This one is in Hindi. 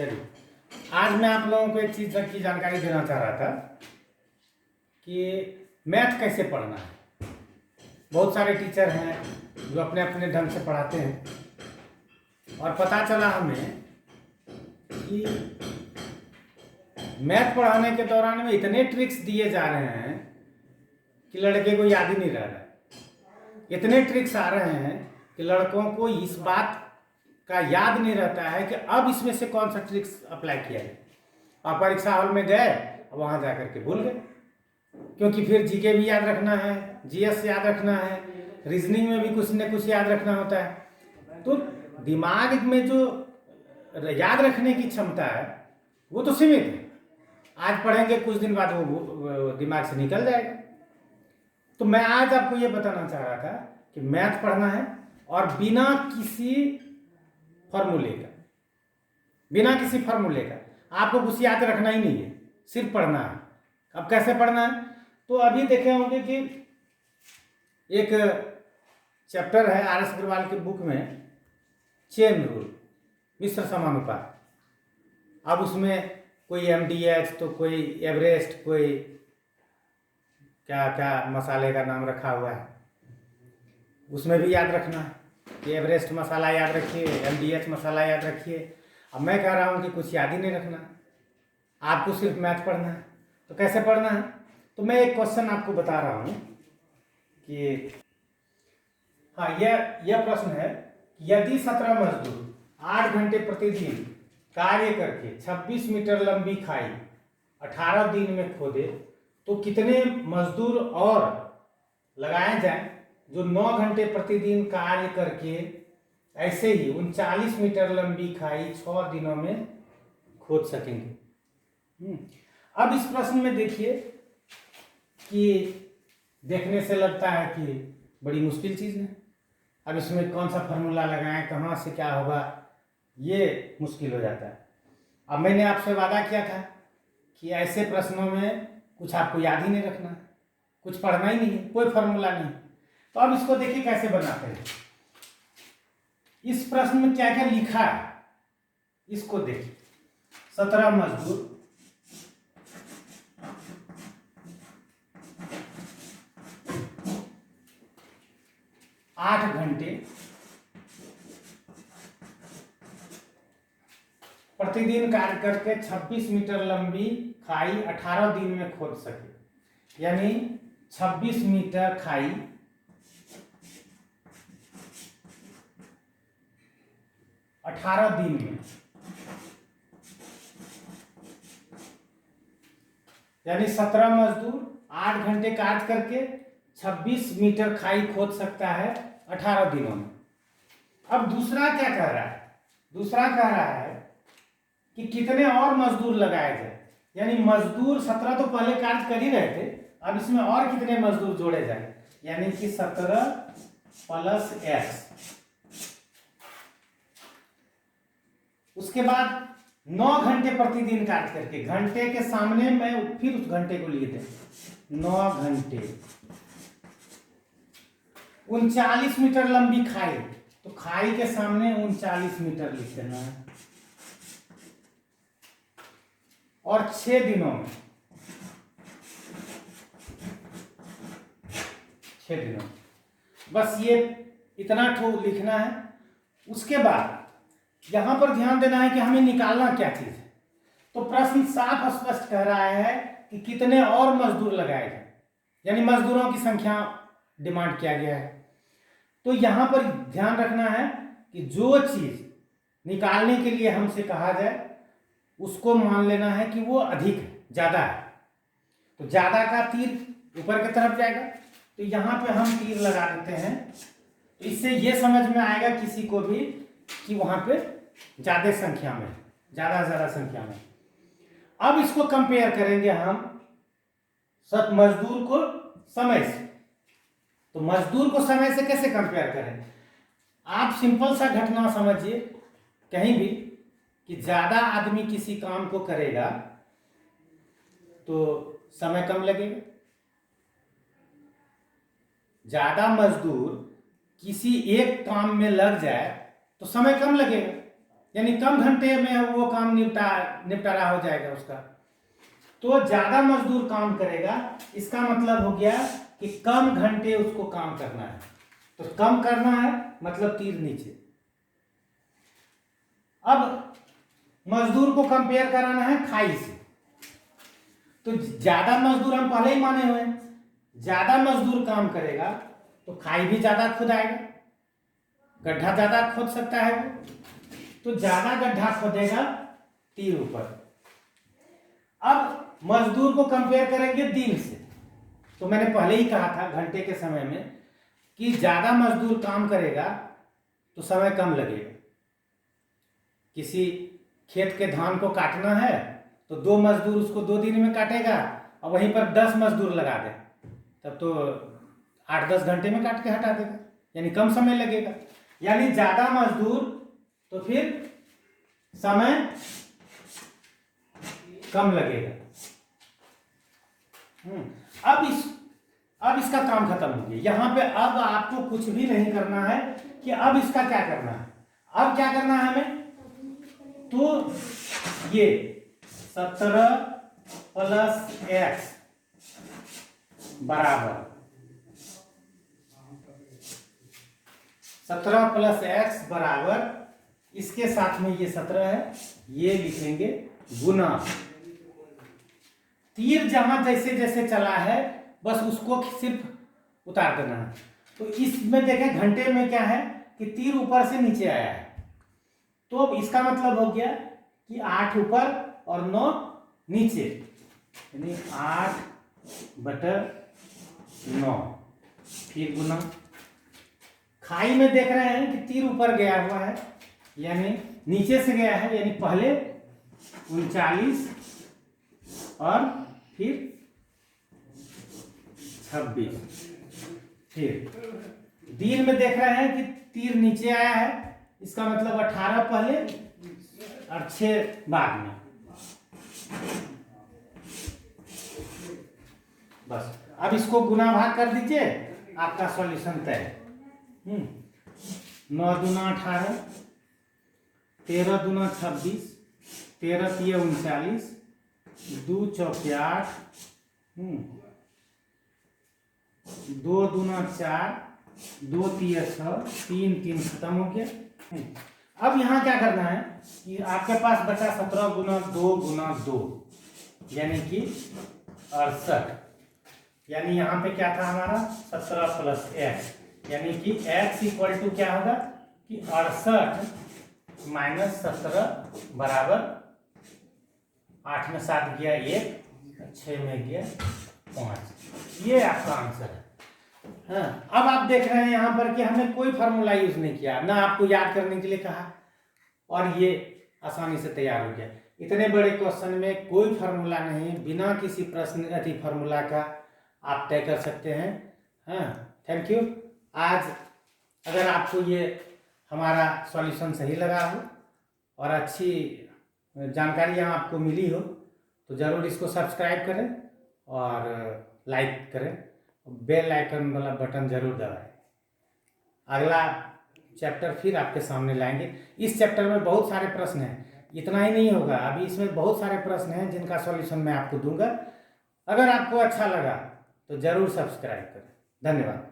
चलिए, आज मैं आप लोगों को एक चीज़ की जानकारी देना चाह रहा था कि मैथ कैसे पढ़ना है। बहुत सारे टीचर हैं जो अपने अपने ढंग से पढ़ाते हैं और पता चला हमें कि मैथ पढ़ाने के दौरान में इतने ट्रिक्स दिए जा रहे हैं कि लड़के को याद ही नहीं रह रहा। इतने ट्रिक्स आ रहे हैं कि लड़कों को इस बात का याद नहीं रहता है कि अब इसमें से कौन सा ट्रिक्स अप्लाई किया जाए। आप परीक्षा हॉल में गए और वहाँ जा करके भूल गए, क्योंकि फिर जीके भी याद रखना है, जीएस याद रखना है, रीजनिंग में भी कुछ न कुछ याद रखना होता है। तो दिमाग में जो याद रखने की क्षमता है वो तो सीमित है। आज पढ़ेंगे, कुछ दिन बाद वो दिमाग से निकल जाएगा। तो मैं आज आपको ये बताना चाह रहा था कि मैथ पढ़ना है और बिना किसी फॉर्मूले का आपको कुछ याद रखना ही नहीं है, सिर्फ पढ़ना है। अब कैसे पढ़ना है, तो अभी देखे होंगे कि एक चैप्टर है आर.एस. अग्रवाल की बुक में, चेन रूल, मिश्र समानुपात। अब उसमें कोई MDH, तो कोई एवरेस्ट, कोई क्या क्या मसाले का नाम रखा हुआ है, उसमें भी याद रखना है कि एवरेस्ट मसाला याद रखिए, MDH मसाला याद रखिए। अब मैं कह रहा हूँ कि कुछ याद ही नहीं रखना, आपको सिर्फ मैथ पढ़ना है। तो कैसे पढ़ना है, तो मैं एक क्वेश्चन आपको बता रहा हूँ कि हाँ, यह प्रश्न है, यदि 17 मजदूर 8 घंटे प्रतिदिन कार्य करके 26 मीटर लंबी खाई 18 दिन में खोदे तो कितने मजदूर और लगाए जाएं जो 9 घंटे प्रतिदिन कार्य करके ऐसे ही 39 मीटर लंबी खाई 6 दिनों में खोद सकेंगे। अब इस प्रश्न में देखिए कि देखने से लगता है कि बड़ी मुश्किल चीज़ है। अब इसमें कौन सा फार्मूला लगाएं, कहाँ से क्या होगा, ये मुश्किल हो जाता है। अब मैंने आपसे वादा किया था कि ऐसे प्रश्नों में कुछ आपको याद ही नहीं रखना, कुछ पढ़ना ही नहीं, कोई फार्मूला नहीं। तो अब इसको देखिए कैसे बनाते हैं। इस प्रश्न में क्या क्या लिखा है इसको देखिए। 17 मजदूर 8 घंटे प्रतिदिन कार्य करके 26 मीटर लंबी खाई 18 दिन में खोद सके, यानी 26 मीटर खाई 18 दिन में, यानी 17 मजदूर 8 घंटे कार्य करके 26 मीटर खाई खोद सकता है 18 दिनों में। अब दूसरा क्या कह रहा है, दूसरा कह रहा है कि कितने और मजदूर लगाए जाए, यानी मजदूर 17 तो पहले कार्य कर ही रहे थे, अब इसमें और कितने मजदूर जोड़े जाए, यानी कि 17 + x। उसके बाद 9 घंटे प्रतिदिन कार्य करके, घंटे के सामने मैं फिर उस घंटे को लिख दें, 9 घंटे 39 मीटर लंबी खाई, तो खाई के सामने 39 मीटर लिख देना है। और 6 दिनों में, 6 दिनों, बस ये इतना लिखना है। उसके बाद यहां पर ध्यान देना है कि हमें निकालना क्या चीज है। तो प्रश्न साफ स्पष्ट कह रहा है कि कितने और मजदूर लगाए गए, यानी मजदूरों की संख्या डिमांड किया गया है। तो यहां पर ध्यान रखना है कि जो चीज निकालने के लिए हमसे कहा जाए उसको मान लेना है कि वो अधिक है, ज्यादा है। तो ज्यादा का तीर ऊपर की तरफ जाएगा, तो यहां पे हम तीर लगा देते हैं। तो इससे ये समझ में आएगा किसी को भी कि वहां पे ज्यादा संख्या में, ज्यादा संख्या में। अब इसको कंपेयर करेंगे हम सब मजदूर को समय से। तो मजदूर को समय से कैसे कंपेयर करें, आप सिंपल सा घटना समझिए कहीं भी कि ज्यादा आदमी किसी काम को करेगा तो समय कम लगेगा, ज्यादा मजदूर किसी एक काम में लग जाए तो समय कम लगेगा। यानी कम घंटे में वो काम निपटारा हो जाएगा उसका। तो ज़्यादा मजदूर काम करेगा, इसका मतलब हो गया कि कम घंटे उसको काम करना है। तो कम करना है मतलब तीर नीचे। अब मजदूर को कंपेयर कराना है खाई से। तो ज्यादा मजदूर हम पहले ही माने हुए हैं, ज्यादा मजदूर काम करेगा तो खाई भी ज्यादा खुदाएगा, गड्ढा ज्यादा खोद सकता है वो, तो ज्यादा गड्ढा खोदेगा तीर ऊपर। अब मजदूर को कंपेयर करेंगे दिन से। तो मैंने पहले ही कहा था घंटे के समय में कि ज्यादा मजदूर काम करेगा तो समय कम लगेगा। किसी खेत के धान को काटना है तो 2 मजदूर उसको 2 दिन में काटेगा, और वहीं पर 10 मजदूर लगा दे तब तो 8-10 घंटे में काट के हटा देगा, यानी कम समय लगेगा। यानी ज्यादा मजदूर तो फिर समय कम लगेगा। अब इसका काम खत्म हो गया। यहां पे अब आपको कुछ भी नहीं करना है कि अब इसका क्या करना है। अब क्या करना है हमें, तो ये 17 + x बराबर 17 + x बराबर, इसके साथ में ये 17 है, ये लिखेंगे गुना। तीर जहां जैसे जैसे चला है बस उसको सिर्फ उतार देना है। तो इसमें देखें घंटे में क्या है कि तीर ऊपर से नीचे आया है, तो इसका मतलब हो गया कि 8 ऊपर और 9 नीचे, यानी 8/9। फिर गुना। खाई में देख रहे हैं कि तीर ऊपर गया हुआ है, यानी नीचे से गया है, यानी पहले 39 और फिर 26। फिर दिन में देख रहे हैं कि तीर नीचे आया है, इसका मतलब 18 पहले और 6 बाद में। बस अब इसको गुना भाग कर दीजिए, आपका सॉल्यूशन तय है। 9 दूना 18, 13 दूना 26, 13 तिया 39, 2 चौके 8, 2 दूना 4, 2 तिया 6, 3 3 खत्म हो गया। अब यहाँ क्या करना है कि आपके पास बचा 17 गुना 2 गुना 2, यानी कि 68। यानी यहाँ पे क्या था हमारा 17 + x, यानी कि x = क्या होगा कि 68 - 17 बराबर 8 में 7 गया 1, 6 में गया 5। ये आपका आंसर है। हाँ, अब आप देख रहे हैं यहाँ पर कि हमने कोई फार्मूला यूज नहीं किया, ना आपको याद करने के लिए कहा, और ये आसानी से तैयार हो गया। इतने बड़े क्वेश्चन में कोई फार्मूला नहीं, बिना किसी प्रश्न फार्मूला का आप तय कर सकते हैं। हाँ, थैंक यू। आज अगर आपको ये हमारा सॉल्यूशन सही लगा हो और अच्छी जानकारियाँ आपको मिली हो तो ज़रूर इसको सब्सक्राइब करें और लाइक करें, बेल आइकन वाला बटन जरूर दबाएं। अगला चैप्टर फिर आपके सामने लाएंगे। इस चैप्टर में बहुत सारे प्रश्न हैं, इतना ही नहीं होगा, अभी इसमें बहुत सारे प्रश्न हैं जिनका सॉल्यूशन मैं आपको दूंगा। अगर आपको अच्छा लगा तो जरूर सब्सक्राइब करें। धन्यवाद।